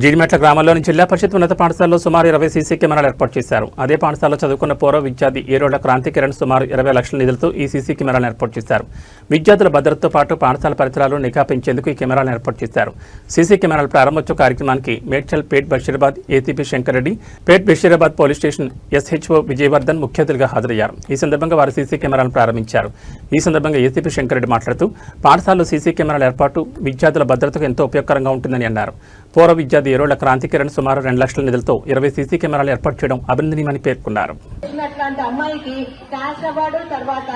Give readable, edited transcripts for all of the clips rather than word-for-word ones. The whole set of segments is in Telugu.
జీడిమెట్ల గ్రామంలోని జిల్లా పరిషత్ ఉన్నత పాఠశాలలో సుమారు 20 సీసీ కెమెరాలు ఏర్పాటు చేశారు. అదే పాఠశాలలో చదువుకున్న పూర్వ విద్యార్థి ఏరోళ్ల క్రాంతి కిరణ్ సుమారు 20 లక్షల నిధులతో ఈ సీసీ కెమెరాలను ఏర్పాటు చేశారు. విద్యార్థుల భద్రతతో పాటు పాఠశాల పరిసరాలు నిఘా పెంచేందుకు ఈ కెమెరాలను ఏర్పాటు చేశారు. సీసీ కెమెరాల ప్రారంభోత్సవ కార్యక్రమానికి Medchal Pet Basheerabad ACP Shankar Reddy, Pet Basheerabad police station SHO Vijayavardhan ముఖ్య అతిథిగా హాజరయ్యారు. ఈ సందర్భంగా వారు సీసీ కెమెరాలను ప్రారంభించారు. ఈ సందర్భంగా ఏసీపీ శంకర్ రెడ్డి మాట్లాడుతూ పాఠశాలలో సీసీ కెమెరాల ఏర్పాటు విద్యార్థుల భద్రతకు ఎంతో ఉపయోగకరంగా ఉంటుందని అన్నారు. పూర్వ విద్యార్థి ఏరోళ్ల క్రాంతి కిరణ్ సుమారు 2 లక్షల నిధులతో 20 సీసీ కెమెరాలు ఏర్పాటు చేయడం అభినందనీయమని పేర్కొన్నారు. అమ్మాయికి క్యాష్ అవార్డు తర్వాత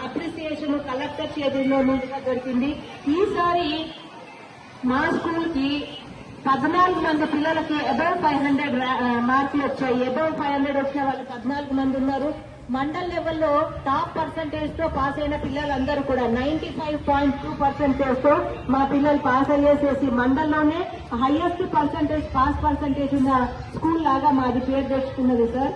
అప్రిసియేషన్ కలెక్టర్ చేతుల్లో ముందుగా దొరికింది. ఈసారి మా స్కూల్ కి 14 మంది పిల్లలకి అబౌవ్ 500 మార్కులు వచ్చాయి. అబౌవ్ 500 వచ్చిన వాళ్ళు 14 మంది ఉన్నారు. మండల్ లెవెల్లో టాప్ పర్సంటేజ్ తో పాస్ అయిన పిల్లలందరూ కూడా 95.2% తో మా పిల్లలు పాస్ అయ్యేసేసి మండల్లోనే హైయెస్ట్ పర్సంటేజ్ పాస్ పర్సంటేజ్ ఉన్న స్కూల్ లాగా మాది పేరు తెచ్చుకున్నది సార్.